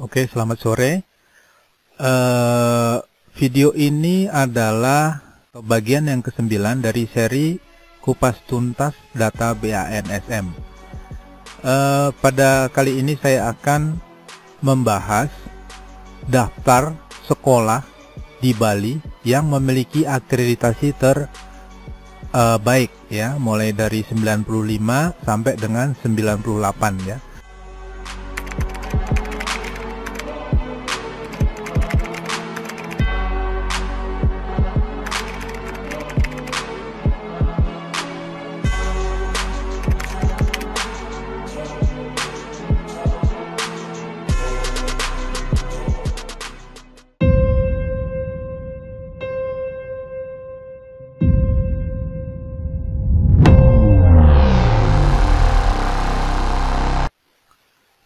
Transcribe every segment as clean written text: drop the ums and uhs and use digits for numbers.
Oke, selamat sore. Video ini adalah bagian yang ke-9 dari seri Kupas Tuntas Data BANSM. Pada kali ini saya akan membahas daftar sekolah di Bali yang memiliki akreditasi terbaik ya, mulai dari 95 sampai dengan 98 ya.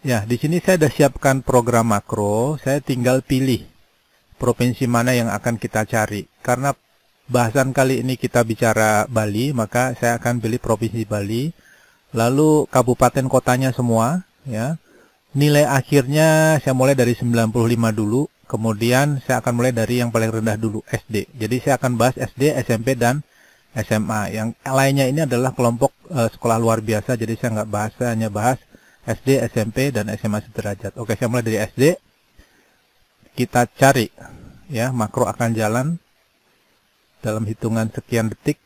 Ya, di sini saya sudah siapkan program makro, saya tinggal pilih provinsi mana yang akan kita cari. Karena bahasan kali ini kita bicara Bali, maka saya akan pilih provinsi Bali, lalu kabupaten kotanya semua, ya. Nilai akhirnya saya mulai dari 95 dulu, kemudian saya akan mulai dari yang paling rendah dulu, SD. Jadi saya akan bahas SD, SMP, dan SMA. Yang lainnya ini adalah kelompok sekolah luar biasa, jadi saya nggak bahas, saya hanya bahas SD, SMP, dan SMA sederajat. Oke, saya mulai dari SD. Kita cari, ya, makro akan jalan dalam hitungan sekian detik,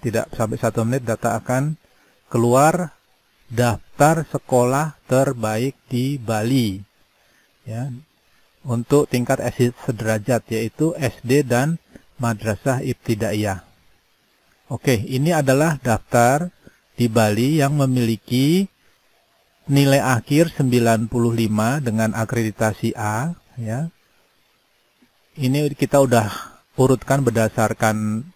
tidak sampai 1 menit, data akan keluar daftar sekolah terbaik di Bali, ya, untuk tingkat SD sederajat, yaitu SD dan Madrasah Ibtidaiyah. Oke, ini adalah daftar di Bali yang memiliki nilai akhir 95 dengan akreditasi A, ya. Ini kita udah urutkan berdasarkan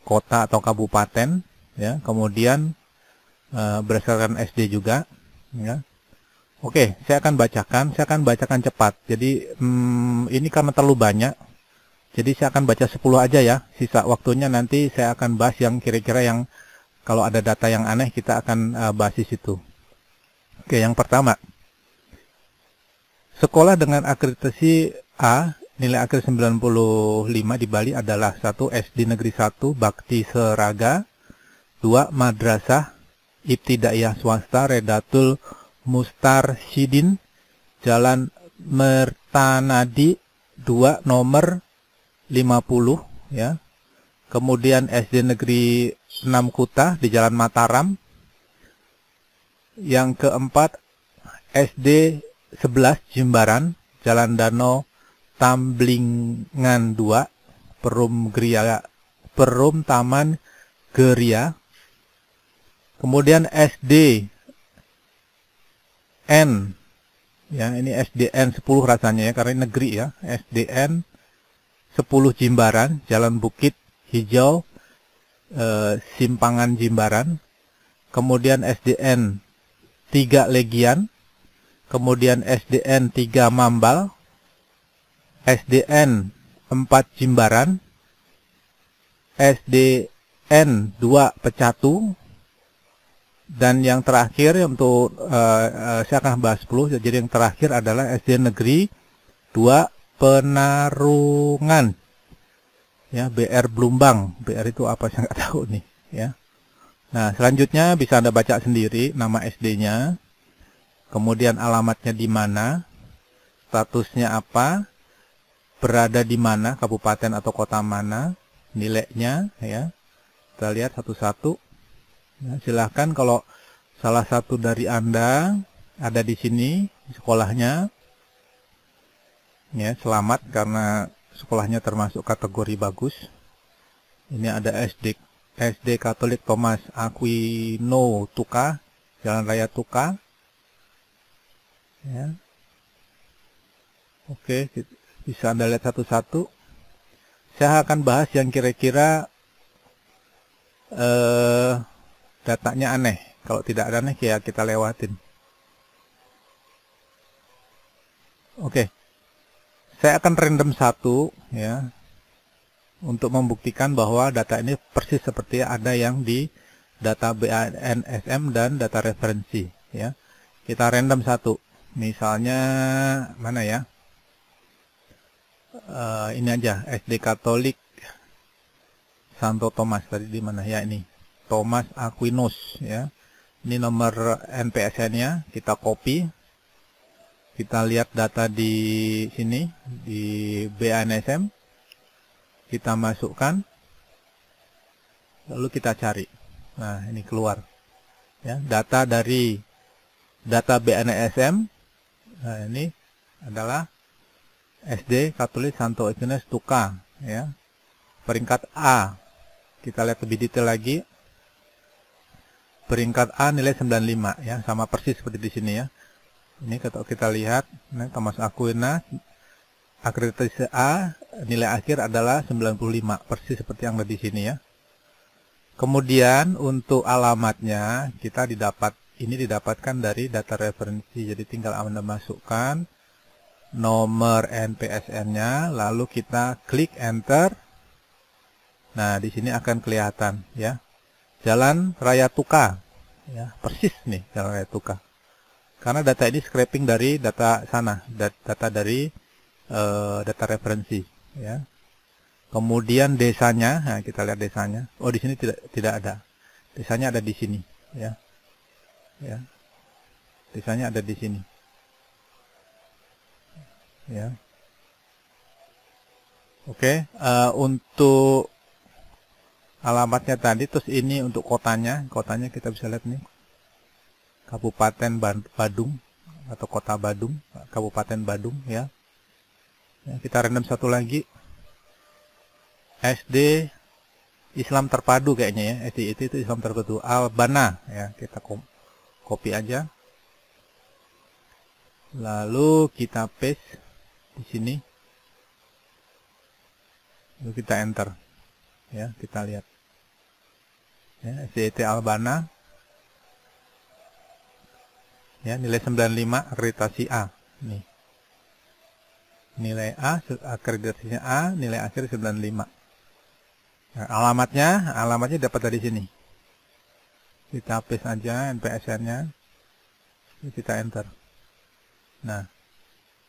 kota atau kabupaten, ya. Kemudian berdasarkan SD juga, ya. Oke, saya akan bacakan cepat. Jadi ini karena terlalu banyak, jadi saya akan baca 10 aja ya. Sisa waktunya nanti saya akan bahas yang kira-kira yang kalau ada data yang aneh kita akan bahas di situ. Oke, yang pertama, sekolah dengan akreditasi A, nilai akhir 95 di Bali adalah 1. SD Negeri 1 Bakti Seraga, 2. Madrasah Ibtidaiyah Swasta Redatul Mustarsyidin, Jalan Mertanadi 2 nomor 50, ya. Kemudian SD Negeri 6 Kuta di Jalan Mataram. Yang keempat, SD 11 Jimbaran, Jalan Danau Tamblingan 2, Perum Taman Geria. Kemudian SD N, ya, ini SDN 10 rasanya ya, karena ini negeri ya. SDN 10 Jimbaran, Jalan Bukit Hijau, Simpangan Jimbaran. Kemudian SDN 3 Legian, kemudian SDN 3 Mambal, SDN 4 Jimbaran, SDN 2 Pecatu, dan yang terakhir untuk saya akan bahas 10, jadi yang terakhir adalah SDN Negeri 2 Penarungan, ya, BR Blumbang. BR itu apa saya nggak tahu nih, ya. Nah, selanjutnya bisa Anda baca sendiri nama SD-nya, kemudian alamatnya di mana, statusnya apa, berada di mana, kabupaten atau kota mana, nilainya, ya. Kita lihat satu-satu. Ya, silahkan kalau salah satu dari Anda ada di sini, di sekolahnya, ya, selamat karena sekolahnya termasuk kategori bagus. Ini ada SD Katolik Thomas Aquino Tuka, Jalan Raya Tuka, ya. Oke, bisa Anda lihat satu-satu. Saya akan bahas yang kira-kira datanya aneh. Kalau tidak aneh ya kita lewatin. Oke, saya akan random satu, ya, untuk membuktikan bahwa data ini persis seperti ada yang di data BANSM dan data referensi, ya. Kita random satu. Misalnya mana ya? Ini aja, SD Katolik Santo Thomas tadi di mana ya ini? Thomas Aquinas ya. Ini nomor NPSN-nya, kita copy. Kita lihat data di sini di BANSM. Kita masukkan. Lalu kita cari. Nah, ini keluar. Ya, data dari data BANSM. Nah, ini adalah SD Katolik Santo Aquinas Tuka ya. Peringkat A. Kita lihat lebih detail lagi. Peringkat A nilai 95 ya, sama persis seperti di sini ya. Ini kalau kita lihat, nah, Thomas Aquinas akreditasi A, nilai akhir adalah 95, persis seperti yang ada di sini ya. Kemudian untuk alamatnya ini didapatkan dari data referensi. Jadi tinggal Anda masukkan nomor NPSN-nya, lalu kita klik enter. Nah, di sini akan kelihatan ya. Jalan Raya Tuka. Ya, persis nih Jalan Raya Tuka. Karena data ini scraping dari data sana, data dari data referensi ya. Kemudian desanya, nah kita lihat desanya. Oh, di sini tidak ada. Desanya ada di sini ya. Ya. Desanya ada di sini. Ya. Oke, untuk alamatnya tadi, terus ini untuk kotanya kita bisa lihat nih. Kabupaten Badung atau Kota Badung, Kabupaten Badung ya. Ya, kita random satu lagi. SD Islam Terpadu kayaknya ya. SD itu Islam Terpadu Albana ya. Kita copy aja. Lalu kita paste di sini. Lalu kita enter. Ya, kita lihat. Ya, SDIT Albana. Ya, nilai 95 akreditasi A. Nih. Nilai A, akreditasinya A, nilai akhir 95. Nah, alamatnya dapat dari sini. Kita paste aja NPSN-nya. Kita enter. Nah,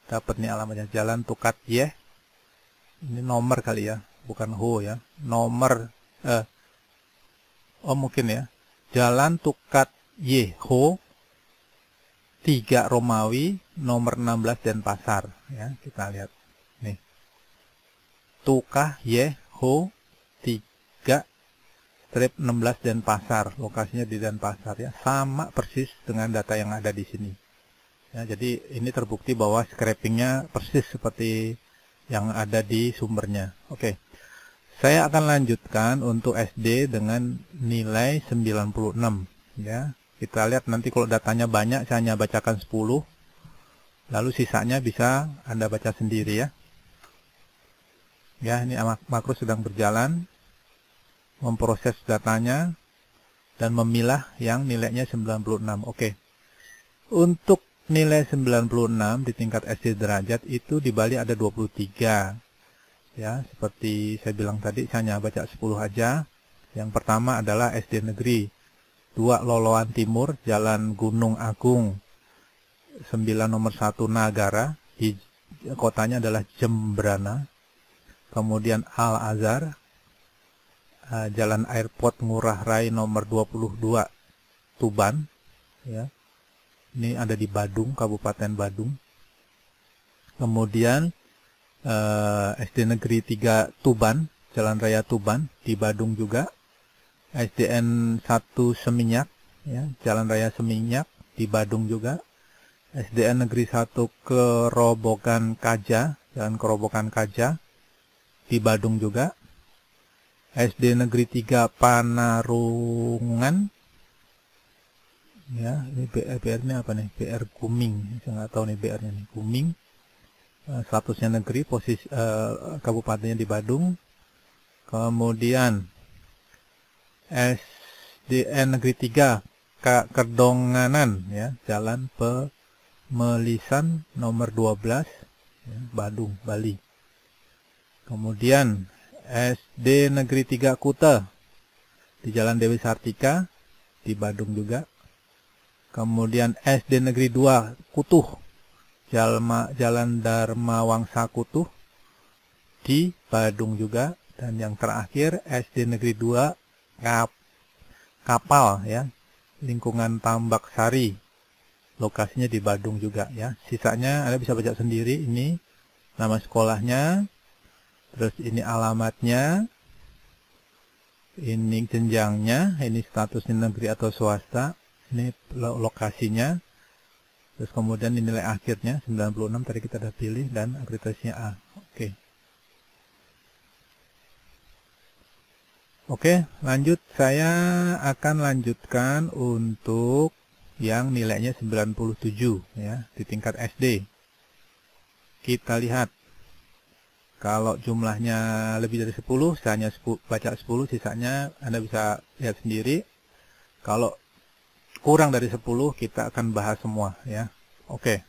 dapat nih alamatnya. Jalan Tukat Y. Ini nomor kali ya, bukan Ho ya. Nomor mungkin ya. Jalan Tukat Y Ho 3 Romawi nomor 16 Denpasar ya, kita lihat nih. Tukah Y Ho 3-16 Denpasar, lokasinya di Denpasar ya, sama persis dengan data yang ada di sini. Ya, jadi ini terbukti bahwa scrapingnya persis seperti yang ada di sumbernya. Oke. Saya akan lanjutkan untuk SD dengan nilai 96 ya. Kita lihat nanti kalau datanya banyak, saya hanya bacakan 10. Lalu sisanya bisa Anda baca sendiri ya. Ya, ini makro sedang berjalan, memproses datanya, dan memilah yang nilainya 96. Oke. Untuk nilai 96 di tingkat SD derajat itu di Bali ada 23. Ya, seperti saya bilang tadi, saya hanya baca 10 aja. Yang pertama adalah SD Negeri 2 Loloan Timur, Jalan Gunung Agung 9 nomor 1 Nagara, di kotanya adalah Jembrana. Kemudian Al Azhar, Jalan Airport Ngurah Rai nomor 22 Tuban ya. Ini ada di Badung, Kabupaten Badung. Kemudian SD Negeri 3 Tuban, Jalan Raya Tuban di Badung juga. SDN 1 Seminyak ya, Jalan Raya Seminyak di Badung juga. SDN Negeri 1 Kerobokan Kaja, Jalan Kerobokan Kaja di Badung juga. SD Negeri 3 Panarungan ya, ini BR-nya apa nih? BR Kuming, saya nggak tahu nih BR-nya nih, Kuming. Statusnya negeri, posisi kabupatennya di Badung. Kemudian SDN Negeri 3 Kedonganan ya, Jalan Pemelisan nomor 12 ya, Badung, Bali. Kemudian SD Negeri 3 Kuta di Jalan Dewi Sartika di Badung juga. Kemudian SD Negeri 2 Kutuh Jalan Dharma Wangsa Kutuh di Badung juga. Dan yang terakhir SD Negeri 2 Kapal ya, lingkungan Tambak Sari, lokasinya di Badung juga ya. Sisanya Anda bisa baca sendiri, ini nama sekolahnya, terus ini alamatnya, ini jenjangnya, ini statusnya negeri atau swasta, ini lokasinya, terus kemudian ini nilai akhirnya 96 tadi kita sudah pilih, dan akreditasinya A. Oke, lanjut. Saya akan lanjutkan untuk yang nilainya 97 ya, di tingkat SD. Kita lihat. Kalau jumlahnya lebih dari 10, saya hanya baca 10, sisanya Anda bisa lihat sendiri. Kalau kurang dari 10, kita akan bahas semua ya. Oke.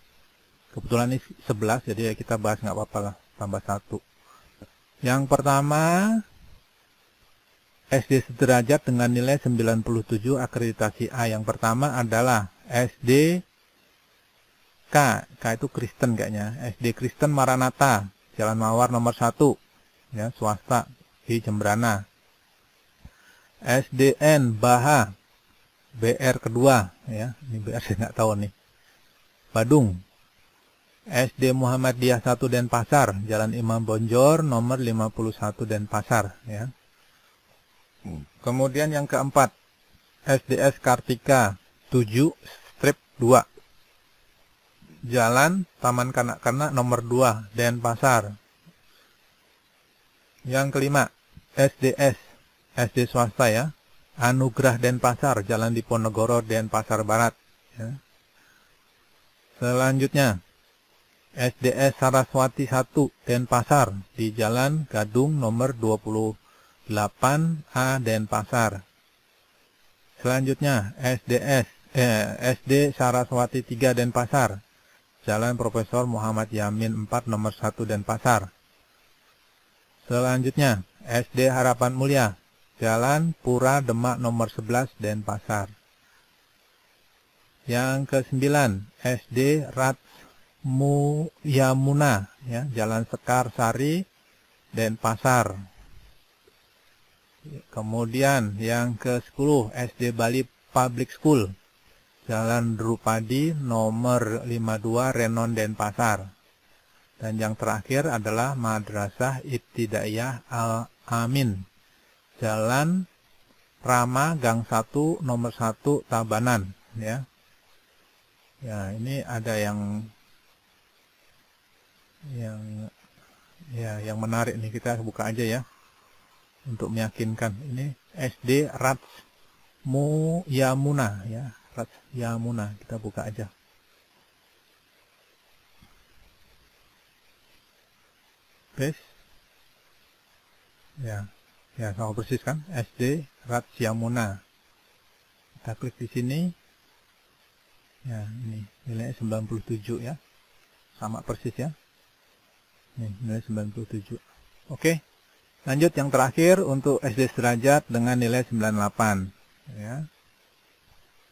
Kebetulan ini 11, jadi kita bahas nggak apa-apa lah, tambah 1. Yang pertama, SD sederajat dengan nilai 97 akreditasi A. Yang pertama adalah SD K itu Kristen kayaknya. SD Kristen Maranatha, Jalan Mawar nomor 1, ya, swasta di Jembrana. SDN Baha, BR kedua, ya, ini BR saya nggak tahu nih. Badung. SD Muhammadiyah 1 Denpasar, Jalan Imam Bonjol nomor 51 Denpasar, ya. Kemudian yang keempat, SDS Kartika 7 strip 2, Jalan Taman Kanak-Kanak nomor 2 Denpasar. Yang kelima, SDS SD swasta ya, Anugrah Denpasar, Jalan Diponegoro Denpasar Barat ya. Selanjutnya SDS Saraswati 1 Denpasar di Jalan Gadung nomor 28A Denpasar. Selanjutnya SD Saraswati 3 Denpasar, Jalan Profesor Muhammad Yamin 4 nomor 1 Denpasar. Selanjutnya SD Harapan Mulia, Jalan Pura Demak nomor 11 Denpasar. Yang ke-9 SD Yamuna ya, Jalan Sekar Sari Denpasar. Kemudian yang ke-10 SD Bali Public School, Jalan Drupadi nomor 52 Renon Denpasar. Dan yang terakhir adalah Madrasah Ibtidaiyah Al-Amin, Jalan Rama Gang 1 nomor 1 Tabanan ya. Ya, ini ada yang menarik nih, kita buka aja ya untuk meyakinkan. Ini SD Yamuna ya, Yamuna, kita buka aja. Paste. Ya, sama persis kan, SD Yamuna. Kita klik di sini. Ya, ini nilainya 97 ya. Sama persis ya. Ini nilai 97. Oke. Lanjut yang terakhir untuk SD sederajat dengan nilai 98 ya.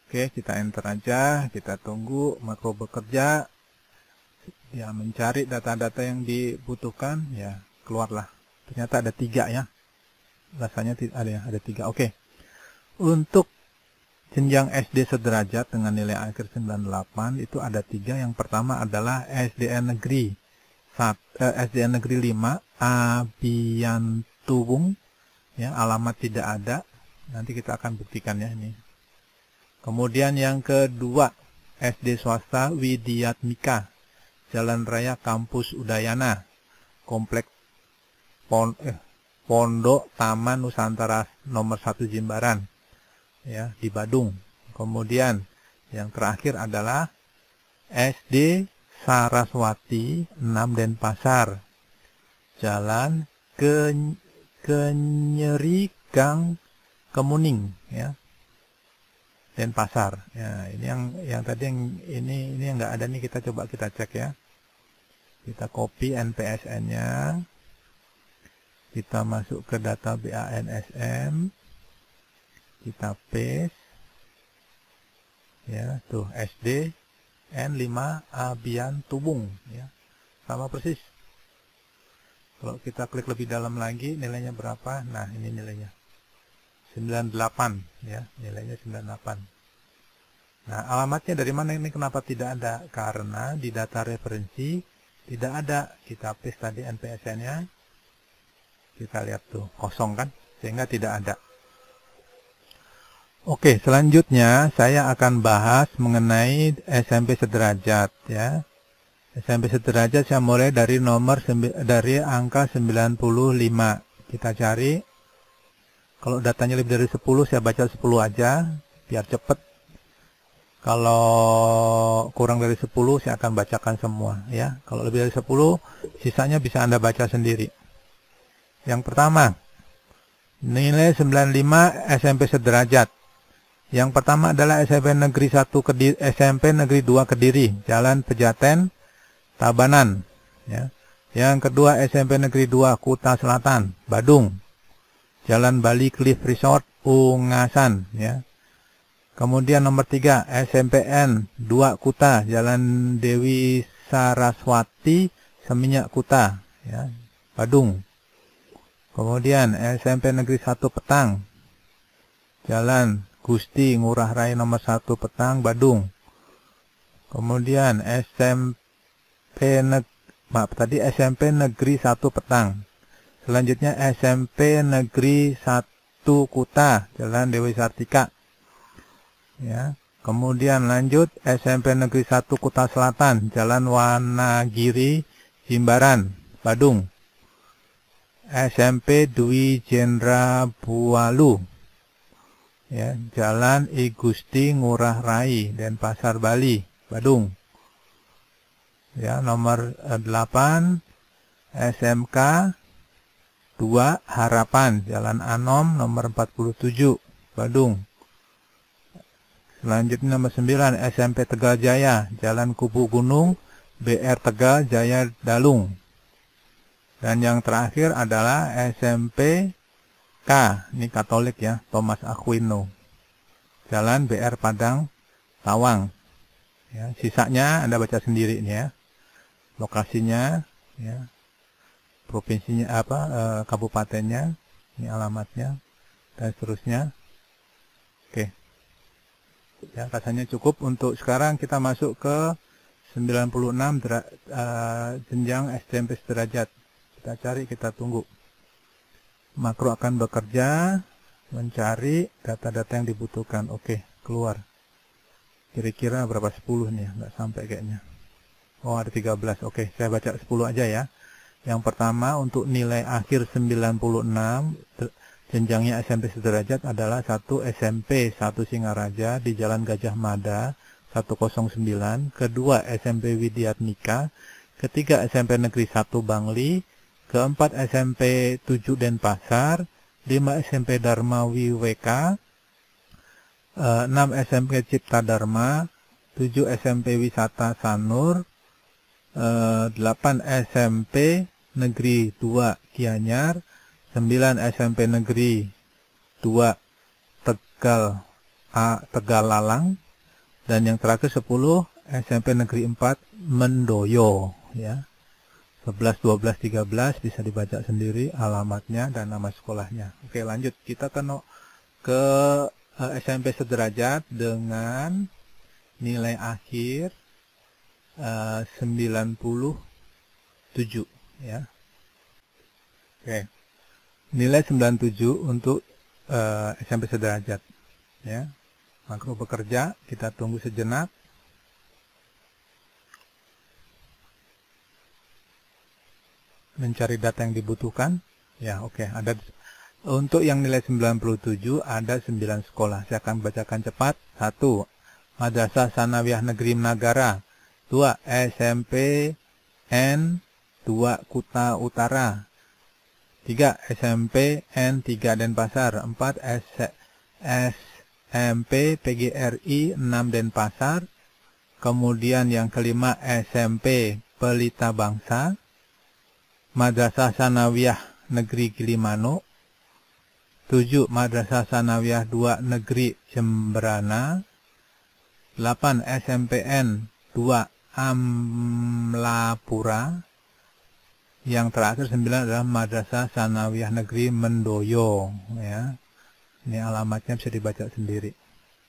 Oke, kita enter aja, kita tunggu makro bekerja. Ya, mencari data-data yang dibutuhkan, ya, keluarlah. Ternyata ada 3 ya. Rasanya ada 3. Oke. Untuk jenjang SD sederajat dengan nilai akhir 98 itu ada 3. Yang pertama adalah SDN Negeri 5 Abiantubung ya, alamat tidak ada, nanti kita akan buktikan ya ini. Kemudian yang kedua SD swasta Widyatmika, Jalan Raya Kampus Udayana, Komplek Pondok Taman Nusantara nomor 1 Jimbaran ya, di Badung. Kemudian yang terakhir adalah SD Saraswati 6 Denpasar, Jalan Kenyeri Gang Kemuning ya, Denpasar. Ya, ini yang tadi ini yang nggak ada nih, kita coba kita cek ya. Kita copy NPSN-nya. Kita masuk ke data BANSM. Kita paste. Ya, tuh SD N5 Abian Tubung, ya. Sama persis. Kalau kita klik lebih dalam lagi, nilainya berapa? Nah, ini nilainya 98, ya, nilainya 98. Nah, alamatnya dari mana ini? Kenapa tidak ada? Karena di data referensi tidak ada. Kita paste tadi NPSN-nya. Kita lihat tuh, kosong kan? Sehingga tidak ada. Oke, selanjutnya saya akan bahas mengenai SMP sederajat, ya. SMP sederajat saya mulai dari dari angka 95. Kita cari. Kalau datanya lebih dari 10, saya baca 10 aja biar cepat. Kalau kurang dari 10, saya akan bacakan semua, ya. Kalau lebih dari 10, sisanya bisa Anda baca sendiri. Yang pertama, nilai 95 SMP sederajat. Yang pertama adalah SMP Negeri 1 Kediri, SMP Negeri 2 Kediri, Jalan Pejaten, Tabanan, ya. Yang kedua SMP Negeri 2 Kuta Selatan, Badung, Jalan Bali Cliff Resort, Ungasan, ya. Kemudian nomor 3 SMPN 2 Kuta, Jalan Dewi Saraswati, Seminyak Kuta, ya, Badung. Kemudian SMP Negeri 1 Petang, Jalan Gusti Ngurah Rai nomor 1 Petang, Badung. Kemudian SMP Negeri 1 Petang. Selanjutnya SMP Negeri 1 Kuta, Jalan Dewi Sartika. Ya. Kemudian lanjut SMP Negeri 1 Kuta Selatan, Jalan Wanagiri, Jimbaran, Badung. SMP Dwi Jendra Bualu, ya, Jalan I Gusti Ngurah Rai, Denpasar, Bali, Badung. Ya, nomor 8 SMK 2 Harapan, Jalan Anom, nomor 47, Badung. Selanjutnya nomor 9 SMP Tegal Jaya, Jalan Kubu Gunung, BR Tegal Jaya, Dalung. Dan yang terakhir adalah SMP K, ini Katolik, ya, Thomas Aquino, Jalan BR Padang, Tawang. Ya, sisanya Anda baca sendiri ini, ya. Lokasinya, ya, provinsinya apa, kabupatennya, ini alamatnya, dan seterusnya. Oke. Ya, rasanya cukup untuk sekarang. Kita masuk ke 96 jenjang SMP sederajat. Kita cari, kita tunggu. Makro akan bekerja mencari data-data yang dibutuhkan. Oke, keluar. Kira-kira berapa? 10 nih ya, nggak sampai kayaknya. Oh, ada 13. Oke, saya baca 10 aja ya. Yang pertama, untuk nilai akhir 96, jenjangnya SMP sederajat adalah 1 SMP 1 Singaraja di Jalan Gajah Mada 109, kedua SMP Widyatmika, ketiga SMP Negeri 1 Bangli, keempat SMP 7 Denpasar, 5 SMP Dharma WK, 6 SMP Cipta Dharma, 7 SMP Wisata Sanur, 8 SMP Negeri 2 Gianyar, 9 SMP Negeri 2 Tegalalang, dan yang terakhir 10 SMP Negeri 4 Mendoyo, ya. 11, 12, 13 bisa dibaca sendiri alamatnya dan nama sekolahnya. Oke, lanjut. Kita ke SMP sederajat dengan nilai akhir 97, ya. Oke. Nilai 97 untuk SMP sederajat, ya. Makro bekerja, kita tunggu sejenak. Mencari data yang dibutuhkan. Ya, oke. Ada untuk yang nilai 97 ada 9 sekolah. Saya akan bacakan cepat. 1. Madrasah Sanawiyah Negeri Menagara. 2. SMP N 2 Kuta Utara. 3. SMP N3 Denpasar. 4. SMP PGRI 6 Denpasar. Kemudian yang kelima SMP Pelita Bangsa. Madrasah Sanawiyah Negeri Gilimanuk. 7. Madrasah Sanawiyah 2 Negeri Jemberana. 8. SMPN 2 Amlapura, yang terakhir 9 adalah Madrasah Sanawiyah Negeri Mendoyo, ya. Ini alamatnya bisa dibaca sendiri.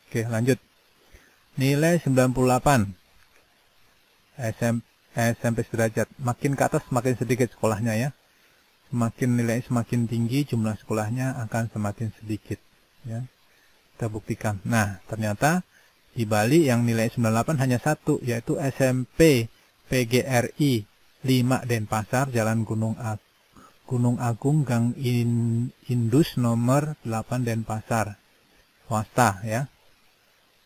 Oke, lanjut. Nilai 98 SMP sederajat. Makin ke atas semakin sedikit sekolahnya, ya. Semakin nilai semakin tinggi, jumlah sekolahnya akan semakin sedikit, ya. Kita buktikan. Nah, ternyata di Bali yang nilai 98 hanya satu, yaitu SMP PGRI 5 Denpasar, Jalan Gunung Agung, Gang Indus nomor 8 Denpasar. Swasta, ya.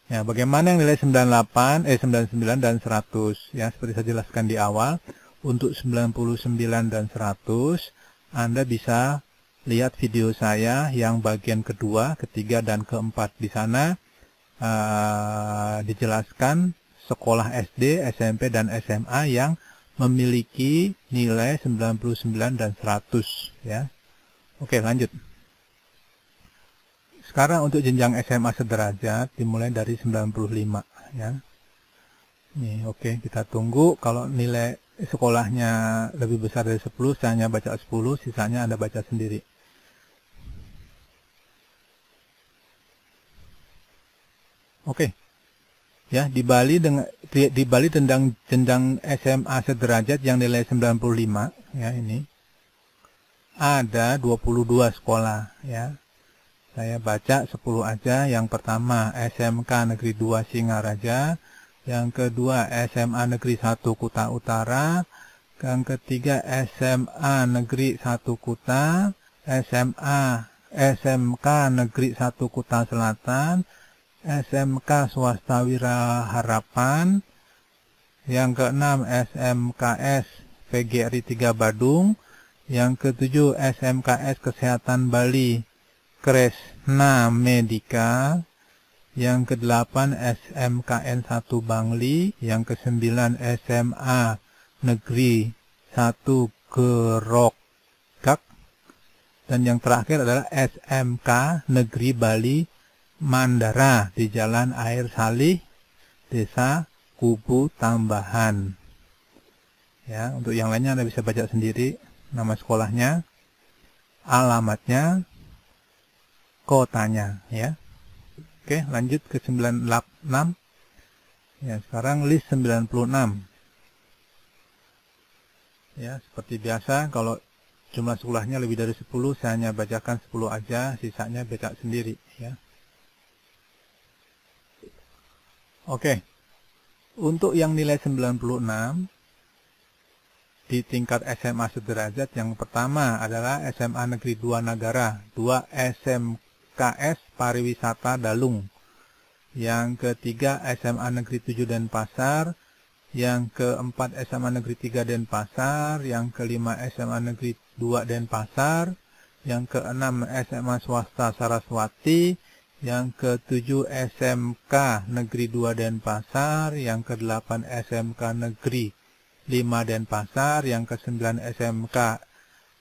Ya, bagaimana yang nilai 99 dan 100? Ya, seperti saya jelaskan di awal, untuk 99 dan 100, Anda bisa lihat video saya yang bagian kedua, ketiga, dan keempat. Di sana dijelaskan sekolah SD, SMP, dan SMA yang memiliki nilai 99 dan 100. Ya. Oke, lanjut. Sekarang untuk jenjang SMA sederajat dimulai dari 95, ya. Nih, oke, kita tunggu. Kalau nilai sekolahnya lebih besar dari 10, saya hanya baca 10, sisanya Anda baca sendiri. Oke. Ya, di Bali tentang jenjang SMA sederajat yang nilai 95, ya, ini ada 22 sekolah, ya. Saya baca 10 aja. Yang pertama SMK Negeri 2 Singaraja, yang kedua SMA Negeri 1 Kuta Utara, yang ketiga SMA Negeri 1 Kuta, SMK Negeri 1 Kuta Selatan, SMK Swasta Wira Harapan, yang keenam SMKS PGRI 3 Badung, yang ketujuh SMKS Kesehatan Bali Kresna Medika, yang kedelapan SMKN 1 Bangli, yang kesembilan SMA Negeri 1 Gerokak, dan yang terakhir adalah SMK Negeri Bali Mandara di Jalan Air Salih, Desa Kubu Tambahan. Ya, untuk yang lainnya Anda bisa baca sendiri nama sekolahnya, alamatnya, kotanya, ya. Oke, lanjut ke 96. Ya, sekarang list 96. Ya, seperti biasa kalau jumlah sekolahnya lebih dari 10, saya hanya bacakan 10 aja, sisanya baca sendiri, ya. Oke. Untuk yang nilai 96 di tingkat SMA sederajat, yang pertama adalah SMA Negeri 2 Nagara, 2 SMKS Pariwisata Dalung, yang ketiga SMA Negeri 7 Denpasar, yang keempat SMA Negeri 3 Denpasar, yang kelima SMA Negeri 2 Denpasar, yang keenam SMA Swasta Saraswati, yang ketujuh SMK Negeri 2 Denpasar, yang kedelapan SMK Negeri 5 Denpasar, yang ke-9 SMK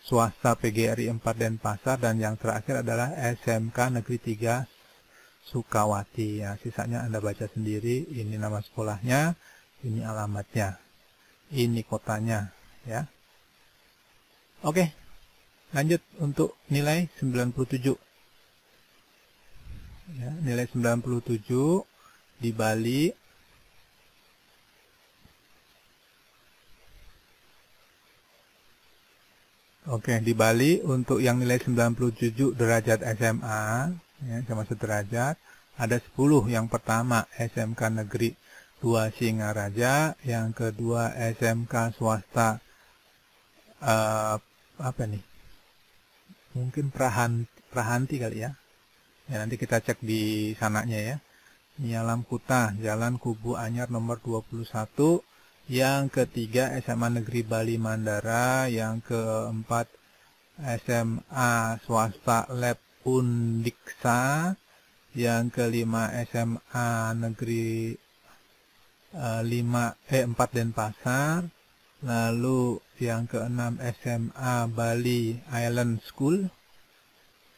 Swasta PGRI 4 Denpasar, dan yang terakhir adalah SMK Negeri 3 Sukawati. Ya, sisanya Anda baca sendiri. Ini nama sekolahnya, ini alamatnya, ini kotanya, ya. Oke, lanjut untuk nilai 97. Ya, nilai 97 di Bali. Oke, di Bali untuk yang nilai 97 derajat SMA, ya, sama sederajat, ada 10. Yang pertama SMK Negeri 2 Singaraja, yang kedua SMK Swasta apa nih? Mungkin Prahanti kali ya. Ya, nanti kita cek di sananya, ya. Nyalam Kuta, Jalan Kubu Anyar nomor 21. Yang ketiga SMA Negeri Bali Mandara, yang keempat SMA Swasta Lab Undiksa, yang kelima SMA Negeri 4 Denpasar, lalu yang keenam SMA Bali Island School,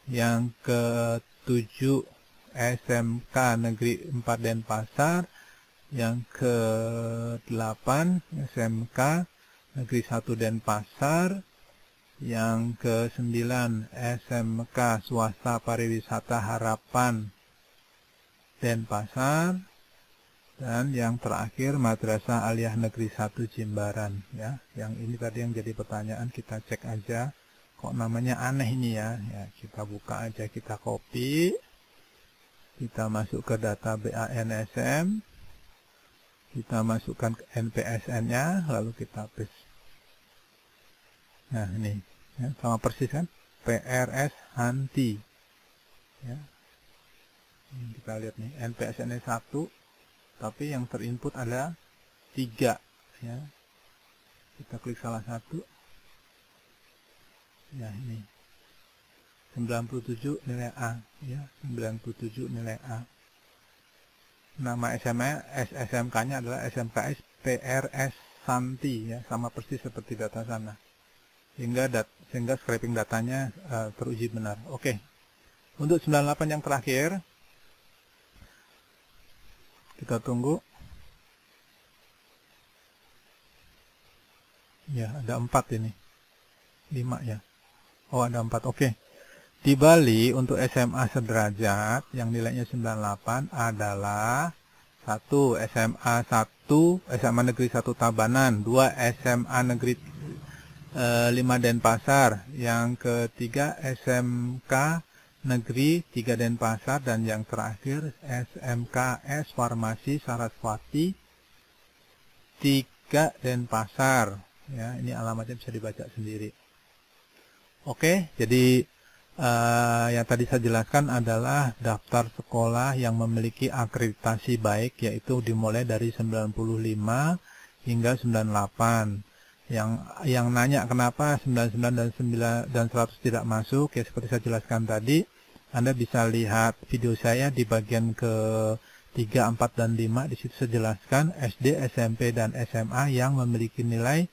yang ke-7 SMK Negeri 4 Denpasar, Yang ke-8 SMK Negeri 1 Denpasar. Yang ke-9 SMK Swasta Pariwisata Harapan Denpasar. Dan yang terakhir Madrasah Aliyah Negeri 1 Jimbaran ya. Yang ini tadi yang jadi pertanyaan, kita cek aja. Kok namanya aneh ini ya. Ya, kita buka aja, kita copy. Kita masuk ke data BANSM. Kita masukkan ke NPSN-nya, lalu kita paste. Nah, ini ya, sama persis kan? PRS Hanti. Ya. Ini kita lihat nih, NPSN-nya 1. Tapi yang terinput ada 3 ya. Kita klik salah satu. Ya, ini 97 nilai A ya, 97 nilai A. Nama SMK-nya adalah SMKS PRS Santi ya, sama persis seperti data sana. Sehingga scraping datanya teruji benar. Oke. Untuk 98 yang terakhir, kita tunggu. Ya, ada 4 ini. 5 ya. Oh, ada 4. Oke. Di Bali untuk SMA sederajat yang nilainya 98 adalah 1 SMA 1 SMA Negeri 1 Tabanan, 2 SMA Negeri 5 Denpasar, yang ketiga SMK Negeri 3 Denpasar, dan yang terakhir SMKS Farmasi Saraswati 3 Denpasar. Ya, ini alamatnya bisa dibaca sendiri. Oke, jadi yang tadi saya jelaskan adalah daftar sekolah yang memiliki akreditasi baik, yaitu dimulai dari 95 hingga 98. Yang nanya kenapa 99 dan 100 tidak masuk, ya seperti saya jelaskan tadi, Anda bisa lihat video saya di bagian ke 3, 4, dan 5. Di situ saya jelaskan SD, SMP, dan SMA yang memiliki nilai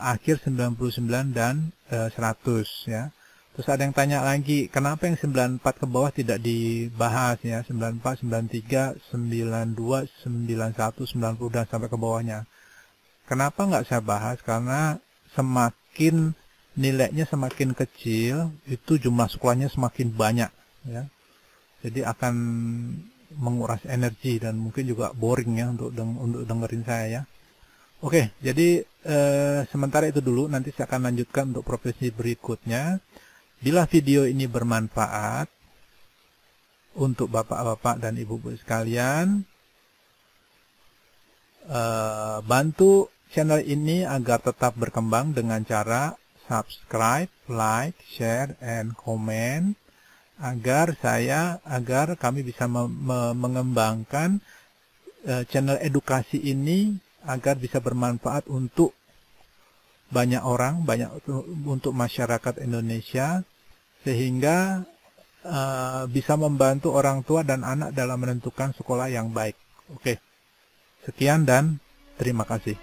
akhir 99 dan 100 ya. Terus ada yang tanya lagi, kenapa yang 94 ke bawah tidak dibahas ya, 94, 93, 92, 91, 90 dan sampai ke bawahnya. Kenapa nggak saya bahas? Karena semakin nilainya semakin kecil, itu jumlah sekolahnya semakin banyak ya. Jadi akan menguras energi dan mungkin juga boring ya untuk dengerin saya ya. Oke, jadi sementara itu dulu, nanti saya akan lanjutkan untuk profesi berikutnya. Bila video ini bermanfaat untuk bapak-bapak dan ibu-ibu sekalian, bantu channel ini agar tetap berkembang dengan cara subscribe, like, share, and comment, agar kami bisa mengembangkan channel edukasi ini agar bisa bermanfaat untuk banyak orang, untuk masyarakat Indonesia, sehingga bisa membantu orang tua dan anak dalam menentukan sekolah yang baik. Oke, sekian dan terima kasih.